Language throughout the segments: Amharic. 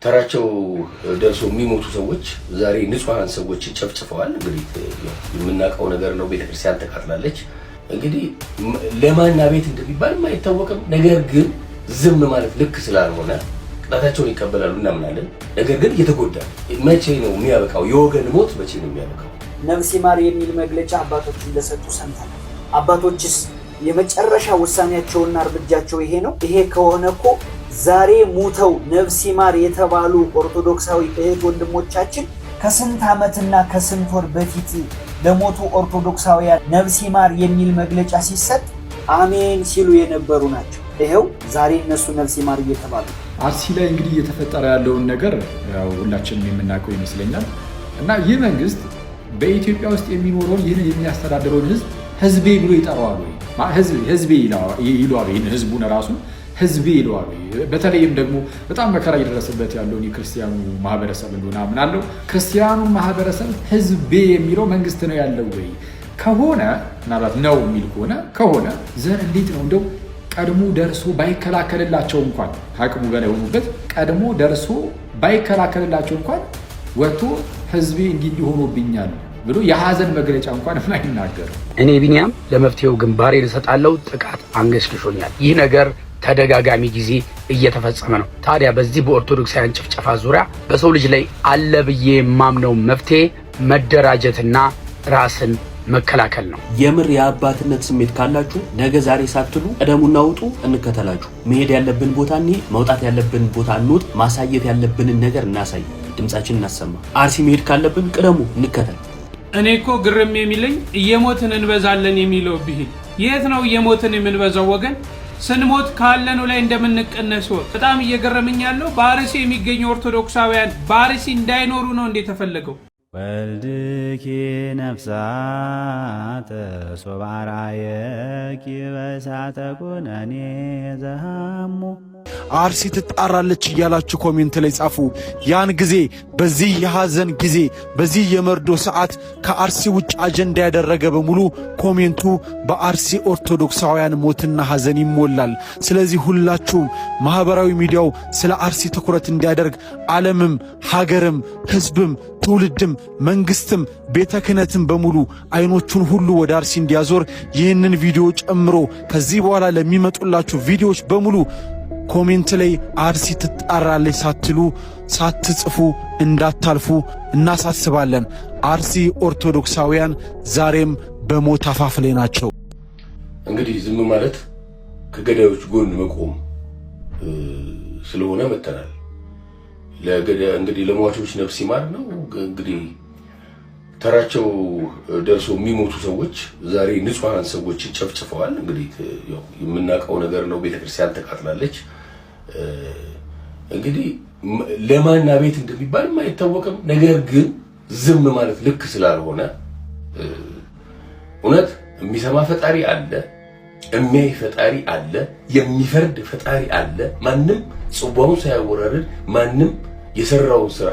ተራቸው ደርሶ የሚሞቱ ሰዎች ዛሬ ንጹሃን ሰዎች ጨፍጭፈዋል። እንግዲህ የምናውቀው ነገር ነው። ቤተክርስቲያን ተቃጥላለች። እንግዲህ ለማና ቤት እንደሚባል አይታወቅም። ነገር ግን ዝም ማለት ልክ ስላልሆነ ቅጣታቸውን ይቀበላሉ እናምናለን። ነገር ግን እየተጎዳ መቼ ነው የሚያበቃው? የወገን ሞት መቼ ነው የሚያበቃው? ነፍስ ይማር የሚል መግለጫ አባቶች እንደሰጡ ሰምተናል። አባቶችስ የመጨረሻ ውሳኔያቸውና እርምጃቸው ይሄ ነው። ይሄ ከሆነ እኮ ዛሬ ሙተው ነፍስ ይማር የተባሉ ኦርቶዶክሳዊ እህት ወንድሞቻችን ከስንት ዓመትና ከስንት ወር በፊት ለሞቱ ኦርቶዶክሳውያን ነፍስ ይማር የሚል መግለጫ ሲሰጥ አሜን ሲሉ የነበሩ ናቸው። ይሄው ዛሬ እነሱ ነፍስ ይማር እየተባሉ አርሲ ላይ እንግዲህ እየተፈጠረ ያለውን ነገር ያው ሁላችንም የምናውቀው ይመስለኛል። እና ይህ መንግስት በኢትዮጵያ ውስጥ የሚኖረውን ይህን የሚያስተዳድረውን ህዝቤ ብሎ ይጠራዋል ወይ? ህዝቤ ይለዋል። ይህን ህዝቡን ራሱ ህዝቤ ይለዋል። በተለይም ደግሞ በጣም መከራ እየደረሰበት ያለውን የክርስቲያኑ ማህበረሰብ እንደሆነ አምናለሁ። ክርስቲያኑ ማህበረሰብ ህዝቤ የሚለው መንግስት ነው ያለው ወይ? ከሆነ ምናልባት ነው የሚል ከሆነ ዘር እንዴት ነው እንደው ቀድሞ ደርሶ ባይከላከልላቸው እንኳን አቅሙ በላይ ሆኖበት ቀድሞ ደርሶ ባይከላከልላቸው እንኳን ወጥቶ ህዝቤ እንዲህ ሆኖብኛል ብሎ የሐዘን መግለጫ እንኳን አይናገር። እኔ ቢኒያም ለመፍትሄው ግንባሬን እሰጣለሁ። ጥቃት አንገሽግሾኛል። ይህ ነገር ተደጋጋሚ ጊዜ እየተፈጸመ ነው። ታዲያ በዚህ በኦርቶዶክሳውያን ጭፍጨፋ ዙሪያ በሰው ልጅ ላይ አለ ብዬ የማምነው መፍትሄ መደራጀትና ራስን መከላከል ነው። የምር የአባትነት ስሜት ካላችሁ ነገ ዛሬ ሳትሉ ቀደሙና ውጡ፣ እንከተላችሁ። መሄድ ያለብን ቦታ እንሂድ፣ መውጣት ያለብን ቦታ እንውጥ፣ ማሳየት ያለብንን ነገር እናሳይ፣ ድምጻችን እናሰማ። አርሲ መሄድ ካለብን ቅደሙ፣ እንከተል። እኔ እኮ ግርም የሚለኝ እየሞትን እንበዛለን የሚለው ብሂል የት ነው እየሞትን የምንበዛው ወገን? ስንሞት ካለኑ ላይ እንደምንቀነስ በጣም እየገረመኝ ያለው በአርሲ የሚገኙ ኦርቶዶክሳውያን በአርሲ እንዳይኖሩ ነው እንዴ ተፈለገው? ወልድኪ ነፍሳተ ሶባራየኪ በሳተ ኩነኔ ዘሃሙ አርሲ ትጣራለች እያላችሁ ኮሜንት ላይ ጻፉ። ያን ጊዜ በዚህ የሐዘን ጊዜ በዚህ የመርዶ ሰዓት ከአርሲ ውጭ አጀንዳ ያደረገ በሙሉ ኮሜንቱ በአርሲ ኦርቶዶክሳውያን ሞትና ሐዘን ይሞላል። ስለዚህ ሁላችሁም ማህበራዊ ሚዲያው ስለ አርሲ ትኩረት እንዲያደርግ ዓለምም ሀገርም ህዝብም ትውልድም መንግስትም ቤተ ክህነትም በሙሉ አይኖቹን ሁሉ ወደ አርሲ እንዲያዞር ይህንን ቪዲዮ ጨምሮ ከዚህ በኋላ ለሚመጡላችሁ ቪዲዮዎች በሙሉ ኮሜንት ላይ አርሲ ትጣራለች ሳትሉ ሳትጽፉ እንዳታልፉ እናሳስባለን። አርሲ ኦርቶዶክሳውያን ዛሬም በሞት አፋፍ ላይ ናቸው። እንግዲህ ዝም ማለት ከገዳዮች ጎን መቆም ስለሆነ መተናል። እንግዲህ ለሟቾች ነፍስ ይማር ነው። እንግዲህ ተራቸው ደርሶ የሚሞቱ ሰዎች ዛሬ ንጹሃን ሰዎች ጨፍጭፈዋል። እንግዲህ የምናውቀው ነገር ነው። ቤተክርስቲያን ተቃጥላለች። እንግዲህ ለማና ቤት እንደሚባል አይታወቅም። ነገር ግን ዝም ማለት ልክ ስላልሆነ እውነት የሚሰማ ፈጣሪ አለ፣ የሚያይ ፈጣሪ አለ፣ የሚፈርድ ፈጣሪ አለ። ማንም ጽዋውን ሳያወራርድ ማንም የሰራውን ስራ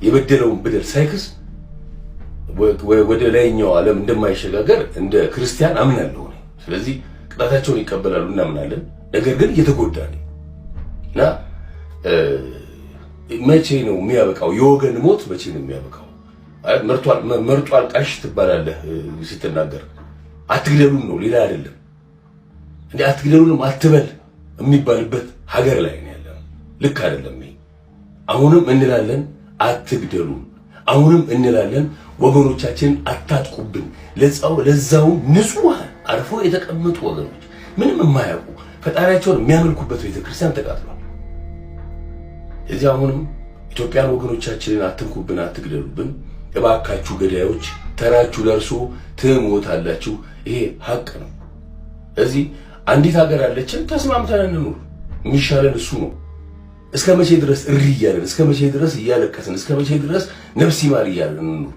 የበደለውን በደል ሳይክስ ወደ ላይኛው ዓለም እንደማይሸጋገር እንደ ክርስቲያን አምናለሁ። ስለዚህ ቅጣታቸውን ይቀበላሉ እናምናለን። ነገር ግን እየተጎዳ ነው እና መቼ ነው የሚያበቃው? የወገን ሞት መቼ ነው የሚያበቃው? መርጧል ቃሽ ትባላለህ ስትናገር። አትግደሉን ነው ሌላ አይደለም። እንዴ አትግደሉንም አትበል የሚባልበት ሀገር ላይ ነው ያለው። ልክ አይደለም። አሁንም እንላለን አትግደሉን፣ አሁንም እንላለን ወገኖቻችንን አታጥቁብን። ለዛው ንጹሃን አርፎ የተቀመጡ ወገኖች ምንም የማያውቁ ፈጣሪያቸውን የሚያመልኩበት ቤተክርስቲያን ተቃጥሏል። እዚህ አሁንም ኢትዮጵያን ወገኖቻችንን አትንኩብን፣ አትግደሉብን እባካችሁ ገዳዮች፣ ተራችሁ ደርሶ ትሞታላችሁ። ይሄ ሀቅ ነው። እዚህ አንዲት ሀገር አለችን፣ ተስማምተን እንኑር። የሚሻለን እሱ ነው። እስከ መቼ ድረስ እሪ እያለን፣ እስከ መቼ ድረስ እያለቀስን፣ እስከ መቼ ድረስ ነፍስ ይማር እያለን እንኑር?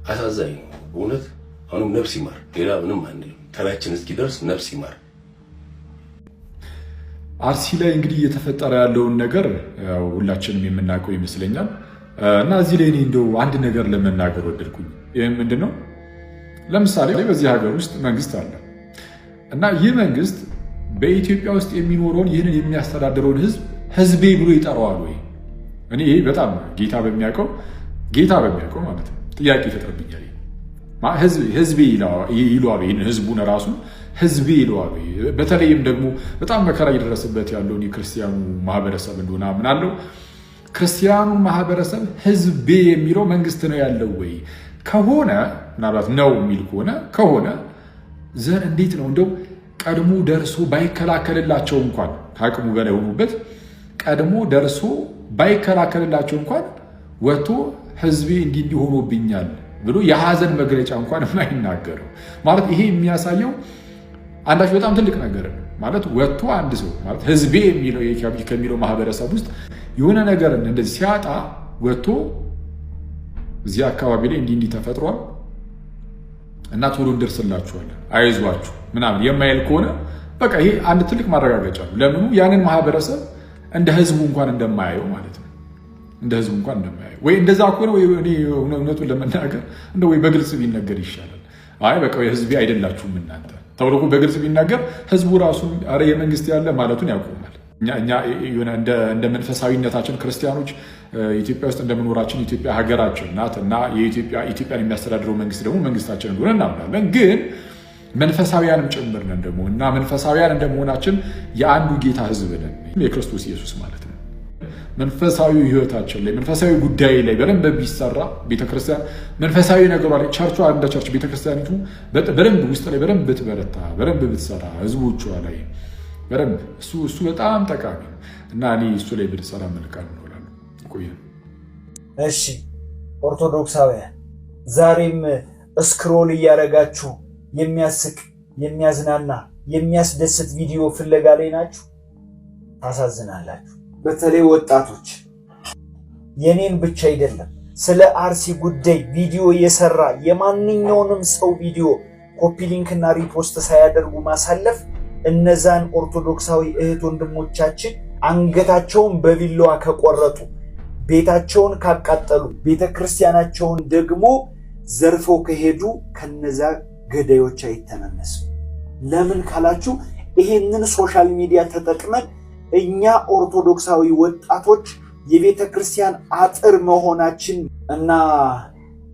አሳዛኝ ነው በእውነት። አሁንም ነፍስ ይማር፣ ሌላ ምንም አንልም። ተራችን እስኪደርስ ነፍስ ይማር። አርሲ ላይ እንግዲህ እየተፈጠረ ያለውን ነገር ያው ሁላችንም የምናውቀው ይመስለኛል። እና እዚህ ላይ እኔ እንደው አንድ ነገር ለመናገር ወደድኩኝ። ይህም ምንድነው? ለምሳሌ በዚህ ሀገር ውስጥ መንግስት አለ እና ይህ መንግስት በኢትዮጵያ ውስጥ የሚኖረውን ይህንን የሚያስተዳድረውን ህዝቤ ብሎ ይጠራዋል ወይ? እኔ በጣም ጌታ በሚያውቀው ማለት ነው ጥያቄ ይፈጥርብኛል። ህዝቤ ይሏል ይህን ህዝቡን ራሱ ህዝቤ ይሏል። በተለይም ደግሞ በጣም መከራ እየደረሰበት ያለውን የክርስቲያኑ ማህበረሰብ እንደሆነ አምናለሁ። ክርስቲያኑን ማህበረሰብ ህዝቤ የሚለው መንግስት ነው ያለው ወይ ከሆነ ምናልባት ነው የሚል ከሆነ ዘር እንዴት ነው እንደው ቀድሞ ደርሶ ባይከላከልላቸው እንኳን ከአቅሙ በላይ ሆኑበት ቀድሞ ደርሶ ባይከላከልላቸው እንኳን ወጥቶ ህዝቤ እንዲህ ሆኖብኛል ብሎ የሐዘን መግለጫ እንኳን የማይናገረው ማለት ይሄ የሚያሳየው አንዳች በጣም ትልቅ ነገር ነው ማለት ወጥቶ አንድ ሰው ማለት ህዝቤ የሚለው ከሚለው ማህበረሰብ ውስጥ የሆነ ነገር እንደዚህ ሲያጣ ወጥቶ እዚህ አካባቢ ላይ እንዲህ ተፈጥሯል እና ቶሎ እንደርስላችኋለን አይዟችሁ ምናምን የማይል ከሆነ በቃ ይሄ አንድ ትልቅ ማረጋገጫ ነው። ለምኑ ያንን ማህበረሰብ እንደ ህዝቡ እንኳን እንደማያየው ማለት ነው። እንደ ህዝቡ እንኳን እንደማያየው ወይ እንደዛ ከሆነ ወይ እውነቱን ለመናገር እንደ ወይ በግልጽ ቢነገር ይሻላል። አይ በቃ የህዝቤ አይደላችሁም እናንተ ተብሎ በግልጽ ቢናገር ህዝቡ ራሱ አረ የመንግስት ያለ ማለቱን ያቆማል። እኛ እንደ መንፈሳዊነታችን ክርስቲያኖች ኢትዮጵያ ውስጥ እንደምኖራችን ኢትዮጵያ ሀገራችን ናት እና ኢትዮጵያን የሚያስተዳድረው መንግስት ደግሞ መንግስታችን እንደሆነ እናምናለን። ግን መንፈሳዊያንም ጭምር ነን ደግሞ እና መንፈሳዊያን እንደመሆናችን የአንዱ ጌታ ህዝብ ነን የክርስቶስ ኢየሱስ ማለት ነው። መንፈሳዊ ህይወታችን ላይ መንፈሳዊ ጉዳይ ላይ በደንብ ቢሰራ ቤተክርስቲያን መንፈሳዊ ነገሯ ላይ ቸርቿ እንደ ቸርች ቤተክርስቲያኒቱ በደንብ ውስጥ ላይ በደንብ ብትበረታ በደንብ ብትሰራ ህዝቦቿ ላይ በደንብ እሱ በጣም ጠቃሚ ነው እና እኔ እሱ ላይ ብንሰራ መልካም ነው እላለሁ። ቆይ እሺ ኦርቶዶክሳውያን ዛሬም ስክሮል እያደረጋችሁ የሚያስቅ የሚያዝናና የሚያስደስት ቪዲዮ ፍለጋ ላይ ናችሁ። ታሳዝናላችሁ። በተለይ ወጣቶች የኔን ብቻ አይደለም ስለ አርሲ ጉዳይ ቪዲዮ የሰራ የማንኛውንም ሰው ቪዲዮ ኮፒ ሊንክ እና ሪፖስት ሳያደርጉ ማሳለፍ እነዛን ኦርቶዶክሳዊ እህት ወንድሞቻችን አንገታቸውን በቢላዋ ከቆረጡ ቤታቸውን ካቃጠሉ ቤተክርስቲያናቸውን ደግሞ ዘርፈው ከሄዱ ከነዛ ገዳዮች አይተናነስም። ለምን ካላችሁ ይሄንን ሶሻል ሚዲያ ተጠቅመን እኛ ኦርቶዶክሳዊ ወጣቶች የቤተክርስቲያን አጥር መሆናችን እና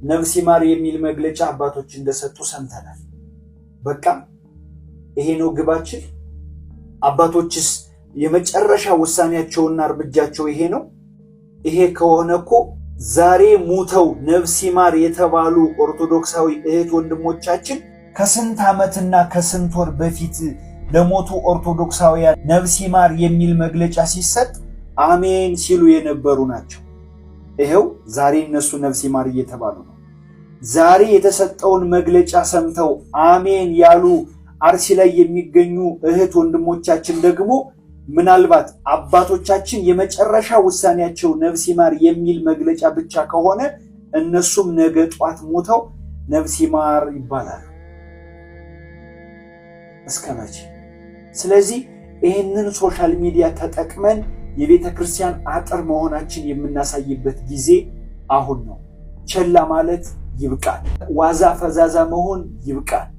ነፍስ ይማር የሚል መግለጫ አባቶች እንደሰጡ ሰምተናል። በቃ ይሄ ነው ግባችን። አባቶችስ የመጨረሻ ውሳኔያቸውና እርምጃቸው ይሄ ነው። ይሄ ከሆነ እኮ ዛሬ ሙተው ነፍስ ይማር የተባሉ ኦርቶዶክሳዊ እህት ወንድሞቻችን ከስንት ዓመትና ከስንት ወር በፊት ለሞቱ ኦርቶዶክሳውያን ነፍስ ይማር የሚል መግለጫ ሲሰጥ አሜን ሲሉ የነበሩ ናቸው። ይሄው ዛሬ እነሱ ነፍስ ይማር እየተባሉ ነው። ዛሬ የተሰጠውን መግለጫ ሰምተው አሜን ያሉ አርሲ ላይ የሚገኙ እህት ወንድሞቻችን ደግሞ ምናልባት አባቶቻችን የመጨረሻ ውሳኔያቸው ነፍስ ይማር የሚል መግለጫ ብቻ ከሆነ እነሱም ነገ ጧት ሞተው ነፍስ ይማር ይባላሉ። እስከ መቼ? ስለዚህ ይህንን ሶሻል ሚዲያ ተጠቅመን የቤተ ክርስቲያን አጥር መሆናችን የምናሳይበት ጊዜ አሁን ነው። ቸላ ማለት ይብቃል። ዋዛ ፈዛዛ መሆን ይብቃል።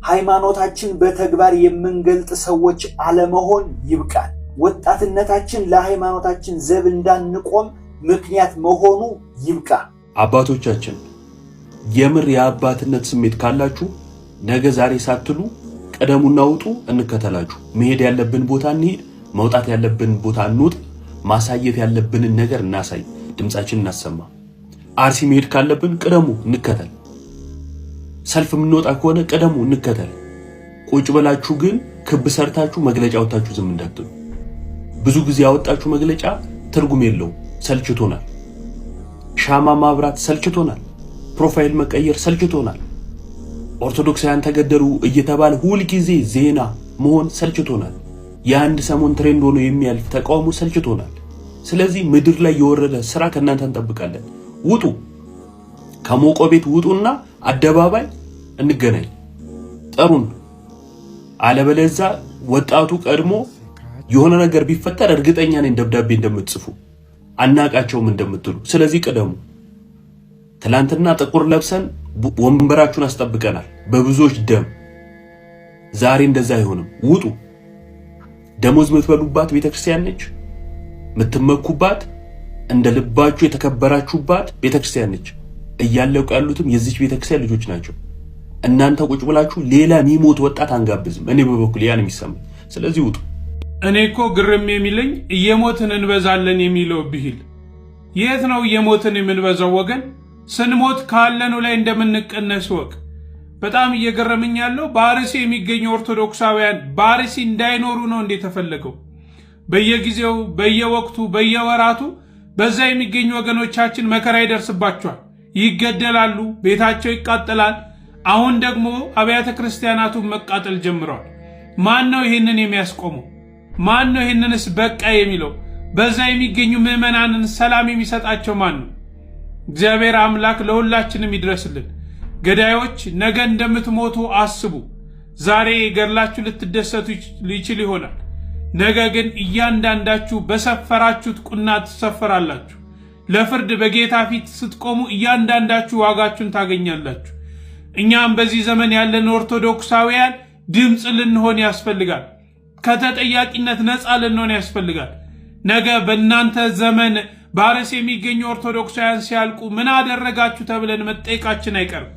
ሃይማኖታችን በተግባር የምንገልጥ ሰዎች አለመሆን ይብቃል። ወጣትነታችን ለሃይማኖታችን ዘብ እንዳንቆም ምክንያት መሆኑ ይብቃ። አባቶቻችን የምር የአባትነት ስሜት ካላችሁ ነገ ዛሬ ሳትሉ ቀደሙና ውጡ፣ እንከተላችሁ። መሄድ ያለብን ቦታ እንሂድ፣ መውጣት ያለብን ቦታ እንውጥ፣ ማሳየት ያለብንን ነገር እናሳይ፣ ድምጻችንን እናሰማ። አርሲ መሄድ ካለብን ቀደሙ እንከተል። ሰልፍ የምንወጣ ከሆነ ቀደሙ እንከተል። ቁጭ ብላችሁ ግን ክብ ሰርታችሁ መግለጫ ወጣችሁ ዝም እንዳትሉ። ብዙ ጊዜ ያወጣችሁ መግለጫ ትርጉም የለውም፣ ሰልችቶናል። ሻማ ማብራት ሰልችቶናል። ፕሮፋይል መቀየር ሰልችቶናል። ኦርቶዶክሳውያን ተገደሉ እየተባለ ሁሉ ጊዜ ዜና መሆን ሰልችቶናል። የአንድ ሰሞን ትሬንድ ሆኖ የሚያልፍ ተቃውሞ ሰልችቶናል። ስለዚህ ምድር ላይ የወረደ ስራ ከእናንተ እንጠብቃለን። ውጡ፣ ከሞቆ ቤት ውጡና አደባባይ እንገናኝ፣ ጠሩን። አለበለዚያ ወጣቱ ቀድሞ የሆነ ነገር ቢፈጠር እርግጠኛ ነኝ ደብዳቤ እንደምትጽፉ አናቃቸውም እንደምትሉ። ስለዚህ ቀደሙ። ትላንትና ጥቁር ለብሰን ወንበራችሁን አስጠብቀናል በብዙዎች ደም። ዛሬ እንደዛ አይሆንም። ውጡ። ደሞዝ የምትበሉባት ቤተክርስቲያን ነች፣ የምትመኩባት። እንደ ልባችሁ የተከበራችሁባት ቤተክርስቲያን ነች። እያለቁ ያሉትም የዚች ቤተክርስቲያን ልጆች ናቸው። እናንተ ቁጭ ብላችሁ ሌላ የሚሞት ወጣት አንጋብዝም። እኔ በበኩል ያን የሚሰማኝ። ስለዚህ ውጡ። እኔ እኮ ግርም የሚለኝ እየሞትን እንበዛለን የሚለው ብሂል የት ነው እየሞትን የምንበዛው ወገን? ስንሞት ካለኑ ላይ እንደምንቀነስ ወቅ በጣም እየገረመኝ ያለው በአርሲ የሚገኙ ኦርቶዶክሳውያን በአርሲ እንዳይኖሩ ነው እንዴ ተፈለገው? በየጊዜው በየወቅቱ በየወራቱ በዛ የሚገኙ ወገኖቻችን መከራ ይደርስባቸዋል፣ ይገደላሉ፣ ቤታቸው ይቃጠላል። አሁን ደግሞ አብያተ ክርስቲያናቱን መቃጠል ጀምረዋል። ማን ነው ይህንን የሚያስቆመው? ማን ነው ይህንንስ በቃ የሚለው? በዛ የሚገኙ ምዕመናንን ሰላም የሚሰጣቸው ማን ነው? እግዚአብሔር አምላክ ለሁላችንም ይድረስልን። ገዳዮች ነገ እንደምትሞቱ አስቡ። ዛሬ ገድላችሁ ልትደሰቱ ይችል ይሆናል። ነገ ግን እያንዳንዳችሁ በሰፈራችሁት ቁና ትሰፈራላችሁ። ለፍርድ በጌታ ፊት ስትቆሙ እያንዳንዳችሁ ዋጋችሁን ታገኛላችሁ። እኛም በዚህ ዘመን ያለን ኦርቶዶክሳውያን ድምፅ ልንሆን ያስፈልጋል። ከተጠያቂነት ነፃ ልንሆን ያስፈልጋል። ነገ በእናንተ ዘመን በአርሲ የሚገኙ ኦርቶዶክሳውያን ሲያልቁ ምን አደረጋችሁ ተብለን መጠየቃችን አይቀርም።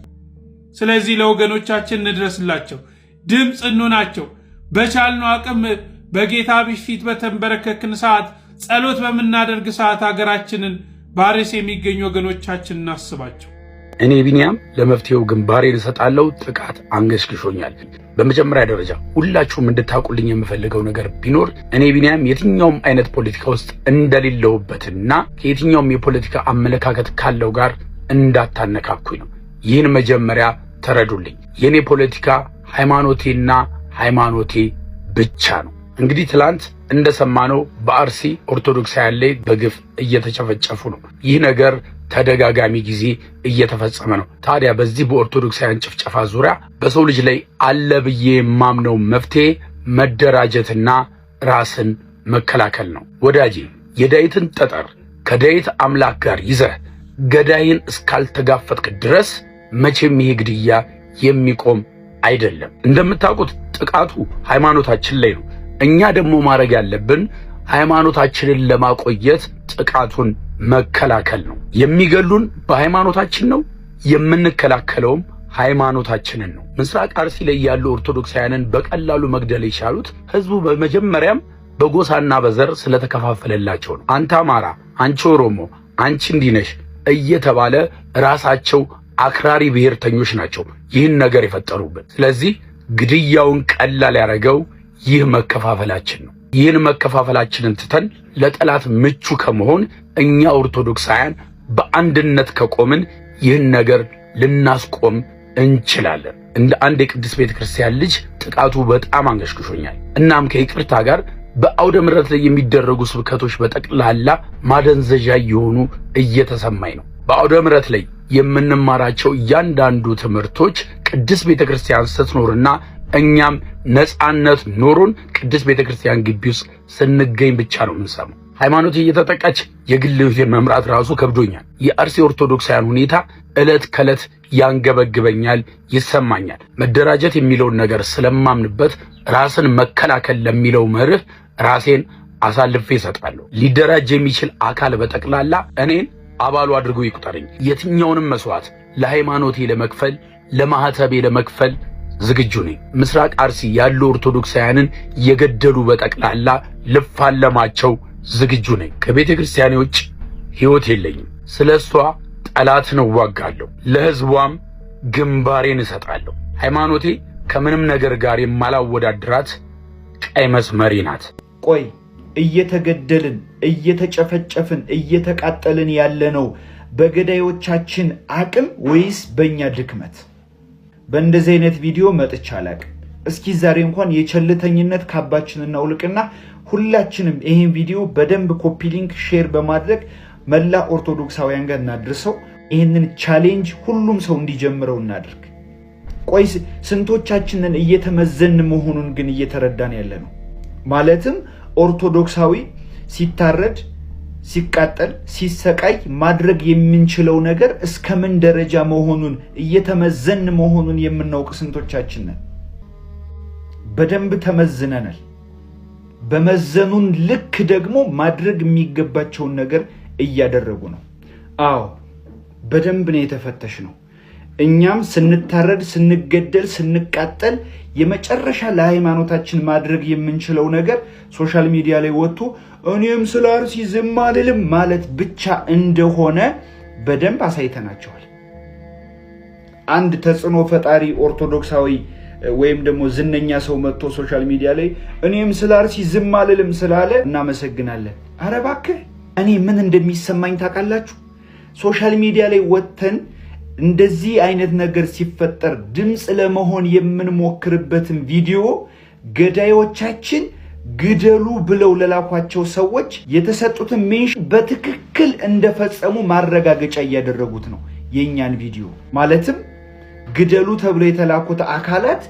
ስለዚህ ለወገኖቻችን እንድረስላቸው፣ ድምፅ እንሆናቸው። በቻልነው አቅም በጌታ ፊት በተንበረከክን ሰዓት፣ ጸሎት በምናደርግ ሰዓት ሀገራችንን በአርሲ የሚገኙ ወገኖቻችን እናስባቸው። እኔ ቢኒያም ለመፍትሄው ግንባሬን እሰጣለሁ። ጥቃት አንገሽግሾኛል። በመጀመሪያ ደረጃ ሁላችሁም እንድታውቁልኝ የምፈልገው ነገር ቢኖር እኔ ቢኒያም የትኛውም አይነት ፖለቲካ ውስጥ እንደሌለሁበትና ከየትኛውም የፖለቲካ አመለካከት ካለው ጋር እንዳታነካኩኝ ነው። ይህን መጀመሪያ ተረዱልኝ። የኔ ፖለቲካ ሃይማኖቴና ሃይማኖቴ ብቻ ነው። እንግዲህ ትላንት እንደሰማነው በአርሲ ኦርቶዶክሳውያን ላይ በግፍ እየተጨፈጨፉ ነው። ይህ ነገር ተደጋጋሚ ጊዜ እየተፈጸመ ነው። ታዲያ በዚህ በኦርቶዶክሳውያን ጭፍጨፋ ዙሪያ በሰው ልጅ ላይ አለ ብዬ የማምነው መፍትሄ መደራጀትና ራስን መከላከል ነው። ወዳጄ የዳዊትን ጠጠር ከዳዊት አምላክ ጋር ይዘህ ገዳይን እስካልተጋፈጥክ ድረስ መቼም ይሄ ግድያ የሚቆም አይደለም። እንደምታውቁት ጥቃቱ ሃይማኖታችን ላይ ነው። እኛ ደግሞ ማድረግ ያለብን ሃይማኖታችንን ለማቆየት ጥቃቱን መከላከል ነው። የሚገሉን በሃይማኖታችን ነው፣ የምንከላከለውም ሃይማኖታችንን ነው። ምስራቅ አርሲ ላይ ያሉ ኦርቶዶክሳውያንን በቀላሉ መግደል የቻሉት ህዝቡ በመጀመሪያም በጎሳና በዘር ስለተከፋፈለላቸው ነው። አንተ አማራ፣ አንቺ ኦሮሞ፣ አንቺ እንዲነሽ እየተባለ ራሳቸው አክራሪ ብሔርተኞች ናቸው ይህን ነገር የፈጠሩበት። ስለዚህ ግድያውን ቀላል ያደረገው ይህ መከፋፈላችን ነው። ይህን መከፋፈላችንን ትተን ለጠላት ምቹ ከመሆን እኛ ኦርቶዶክሳውያን በአንድነት ከቆምን ይህን ነገር ልናስቆም እንችላለን። እንደ አንድ የቅድስት ቤተክርስቲያን ልጅ ጥቃቱ በጣም አንገሽግሾኛል። እናም ከይቅርታ ጋር በአውደ ምሕረት ላይ የሚደረጉ ስብከቶች በጠቅላላ ማደንዘዣ የሆኑ እየተሰማኝ ነው። በአውደ ምሕረት ላይ የምንማራቸው እያንዳንዱ ትምህርቶች ቅድስት ቤተክርስቲያን ስትኖርና እኛም ነፃነት ኖሮን ቅድስት ቤተክርስቲያን ግቢ ውስጥ ስንገኝ ብቻ ነው የምንሰማው። ሃይማኖት እየተጠቃች የግል ሕይወቴን መምራት ራሱ ከብዶኛል። የአርሲ ኦርቶዶክሳውያን ሁኔታ ዕለት ከዕለት ያንገበግበኛል፣ ይሰማኛል። መደራጀት የሚለውን ነገር ስለማምንበት ራስን መከላከል ለሚለው መርህ ራሴን አሳልፌ እሰጣለሁ። ሊደራጅ የሚችል አካል በጠቅላላ እኔን አባሉ አድርጎ ይቁጠረኝ። የትኛውንም መስዋዕት ለሃይማኖቴ ለመክፈል ለማህተቤ ለመክፈል ዝግጁ ነኝ። ምስራቅ አርሲ ያሉ ኦርቶዶክሳውያንን የገደሉ በጠቅላላ ልፋለማቸው ዝግጁ ነኝ። ከቤተ ክርስቲያኔ ውጭ ሕይወት የለኝም። ስለሷ ጠላትን እዋጋለሁ፣ ለሕዝቧም ግንባሬን እሰጣለሁ። ሃይማኖቴ ከምንም ነገር ጋር የማላወዳድራት ቀይ መስመሬ ናት። ቆይ እየተገደልን እየተጨፈጨፍን እየተቃጠልን ያለነው በገዳዮቻችን አቅም ወይስ በእኛ ድክመት? በእንደዚህ አይነት ቪዲዮ መጥቻ አላቅም። እስኪ ዛሬ እንኳን የቸልተኝነት ካባችንን እናውልቅና ሁላችንም ይሄን ቪዲዮ በደንብ ኮፒ ሊንክ ሼር በማድረግ መላ ኦርቶዶክሳውያን ጋር እናድርሰው። ይህንን ቻሌንጅ ሁሉም ሰው እንዲጀምረው እናድርግ። ቆይ ስንቶቻችንን እየተመዘን መሆኑን ግን እየተረዳን ያለ ነው? ማለትም ኦርቶዶክሳዊ ሲታረድ ሲቃጠል ሲሰቃይ ማድረግ የምንችለው ነገር እስከምን ደረጃ መሆኑን እየተመዘን መሆኑን የምናውቅ ስንቶቻችን ነን? በደንብ ተመዝነናል። በመዘኑን ልክ ደግሞ ማድረግ የሚገባቸውን ነገር እያደረጉ ነው። አዎ በደንብ ነው የተፈተሽ ነው። እኛም ስንታረድ፣ ስንገደል፣ ስንቃጠል የመጨረሻ ለሃይማኖታችን ማድረግ የምንችለው ነገር ሶሻል ሚዲያ ላይ ወጥቶ እኔም ስለ አርሲ ዝም አልልም ማለት ብቻ እንደሆነ በደንብ አሳይተናቸዋል። አንድ ተጽዕኖ ፈጣሪ ኦርቶዶክሳዊ ወይም ደግሞ ዝነኛ ሰው መጥቶ ሶሻል ሚዲያ ላይ እኔም ስለ አርሲ ዝም አልልም ስላለ እናመሰግናለን። ኧረ እባክህ እኔ ምን እንደሚሰማኝ ታውቃላችሁ? ሶሻል ሚዲያ ላይ ወጥተን እንደዚህ አይነት ነገር ሲፈጠር ድምፅ ለመሆን የምንሞክርበትን ቪዲዮ ገዳዮቻችን ግደሉ ብለው ለላኳቸው ሰዎች የተሰጡትን ሜንሽን በትክክል እንደፈጸሙ ማረጋገጫ እያደረጉት ነው። የኛን ቪዲዮ ማለትም ግደሉ ተብሎ የተላኩት አካላት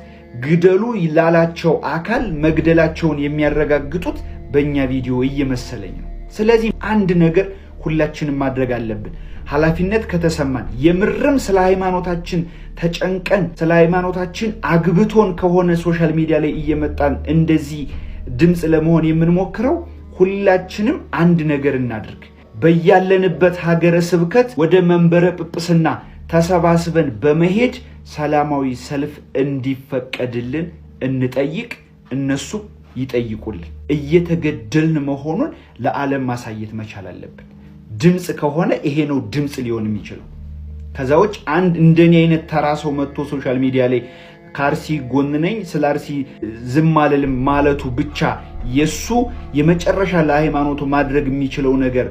ግደሉ ላላቸው አካል መግደላቸውን የሚያረጋግጡት በእኛ ቪዲዮ እየመሰለኝ ነው። ስለዚህ አንድ ነገር ሁላችንም ማድረግ አለብን። ኃላፊነት ከተሰማን የምርም ስለ ሃይማኖታችን ተጨንቀን ስለ ሃይማኖታችን አግብቶን ከሆነ ሶሻል ሚዲያ ላይ እየመጣን እንደዚህ ድምፅ ለመሆን የምንሞክረው ሁላችንም አንድ ነገር እናድርግ። በያለንበት ሀገረ ስብከት ወደ መንበረ ጵጵስና ተሰባስበን በመሄድ ሰላማዊ ሰልፍ እንዲፈቀድልን እንጠይቅ፣ እነሱ ይጠይቁልን። እየተገደልን መሆኑን ለዓለም ማሳየት መቻል አለብን። ድምፅ ከሆነ ይሄ ነው ድምፅ ሊሆን የሚችለው። ከዛ ውጭ አንድ እንደኔ አይነት ተራ ሰው መጥቶ ሶሻል ሚዲያ ላይ ከአርሲ ጎን ነኝ ስለ አርሲ ዝም አልልም ማለቱ ብቻ የሱ የመጨረሻ ለሃይማኖቱ ማድረግ የሚችለው ነገር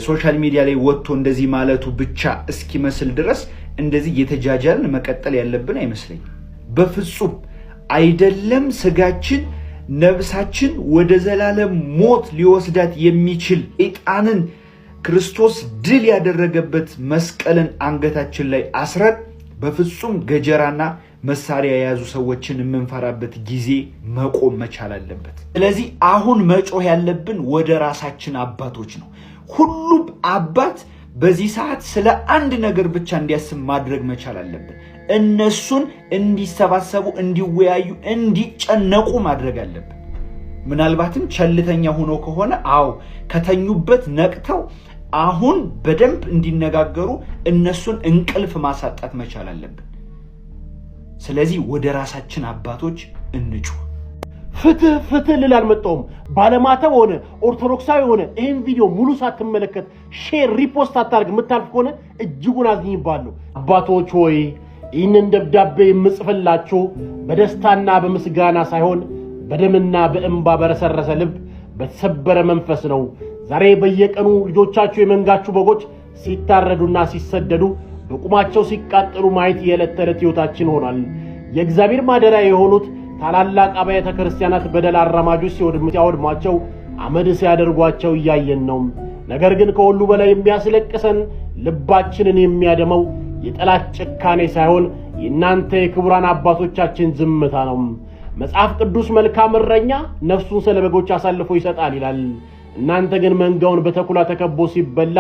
ሶሻል ሚዲያ ላይ ወጥቶ እንደዚህ ማለቱ ብቻ እስኪመስል ድረስ እንደዚህ የተጃጃልን መቀጠል ያለብን አይመስለኝም። በፍጹም አይደለም። ስጋችን ነፍሳችን ወደ ዘላለም ሞት ሊወስዳት የሚችል ሰይጣንን ክርስቶስ ድል ያደረገበት መስቀልን አንገታችን ላይ አስረን በፍጹም ገጀራና መሳሪያ የያዙ ሰዎችን የምንፈራበት ጊዜ መቆም መቻል አለበት። ስለዚህ አሁን መጮህ ያለብን ወደ ራሳችን አባቶች ነው። ሁሉም አባት በዚህ ሰዓት ስለ አንድ ነገር ብቻ እንዲያስብ ማድረግ መቻል አለብን። እነሱን እንዲሰባሰቡ፣ እንዲወያዩ፣ እንዲጨነቁ ማድረግ አለብን። ምናልባትም ቸልተኛ ሆኖ ከሆነ አዎ ከተኙበት ነቅተው አሁን በደንብ እንዲነጋገሩ እነሱን እንቅልፍ ማሳጣት መቻል አለብን። ስለዚህ ወደ ራሳችን አባቶች እንጩህ። ፍትህ ፍትህ ልል አልመጣሁም። ባለማተብ ሆነ ኦርቶዶክሳዊ ሆነ ይህን ቪዲዮ ሙሉ ሳትመለከት ሼር ሪፖስት አታርግ የምታልፍ ከሆነ እጅጉን አዝኝባለሁ። አባቶች ሆይ ይህንን ደብዳቤ የምጽፍላችሁ በደስታና በምስጋና ሳይሆን በደምና በእንባ በረሰረሰ ልብ በተሰበረ መንፈስ ነው። ዛሬ በየቀኑ ልጆቻችሁ የመንጋችሁ በጎች ሲታረዱና ሲሰደዱ በቁማቸው ሲቃጠሉ ማየት የዕለት ተዕለት ሕይወታችን ሆኗል። የእግዚአብሔር ማደሪያ የሆኑት ታላላቅ አብያተ ክርስቲያናት በደል አራማጆች ሲያወድሟቸው አመድ ሲያደርጓቸው እያየን ነው። ነገር ግን ከሁሉ በላይ የሚያስለቅሰን ልባችንን የሚያደመው የጠላት ጭካኔ ሳይሆን የእናንተ የክቡራን አባቶቻችን ዝምታ ነው። መጽሐፍ ቅዱስ መልካም እረኛ ነፍሱን ስለ በጎች አሳልፎ ይሰጣል ይላል። እናንተ ግን መንጋውን በተኩላ ተከቦ ሲበላ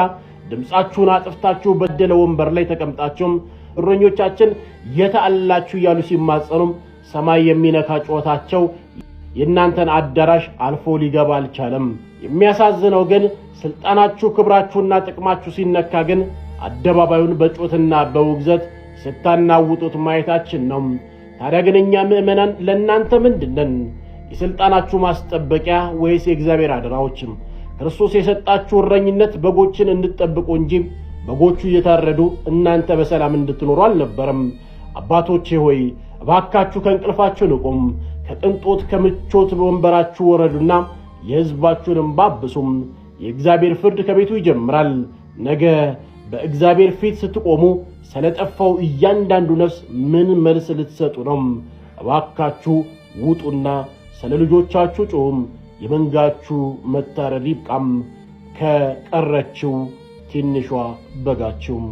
ድምጻችሁን አጥፍታችሁ በደለ ወንበር ላይ ተቀምጣችሁም እረኞቻችን የት አላችሁ እያሉ ሲማጸኑም ሰማይ የሚነካ ጩኸታቸው የእናንተን አዳራሽ አልፎ ሊገባ አልቻለም። የሚያሳዝነው ግን ስልጣናችሁ፣ ክብራችሁና ጥቅማችሁ ሲነካ ግን አደባባዩን በጩኸትና በውግዘት ስታናውጡት ማየታችን ነው። ታዲያ ግን እኛ ምእመናን ለእናንተ ምንድነን? የስልጣናችሁ ማስጠበቂያ ወይስ የእግዚአብሔር አደራዎችም? ክርስቶስ የሰጣችሁ እረኝነት በጎችን እንድትጠብቁ እንጂ በጎቹ እየታረዱ እናንተ በሰላም እንድትኖሩ አልነበረም። አባቶቼ ሆይ እባካችሁ ከእንቅልፋችሁ ንቁም። ከቅንጦት ከምቾት ወንበራችሁ ወረዱና የሕዝባችሁን እንባ አብሱም። የእግዚአብሔር ፍርድ ከቤቱ ይጀምራል። ነገ በእግዚአብሔር ፊት ስትቆሙ ስለጠፋው እያንዳንዱ ነፍስ ምን መልስ ልትሰጡ ነው? እባካችሁ ውጡና ስለ ልጆቻችሁ ጮኹም። የመንጋችሁ መታረድ ይብቃም። ከቀረችው ትንሿ በጋችሁም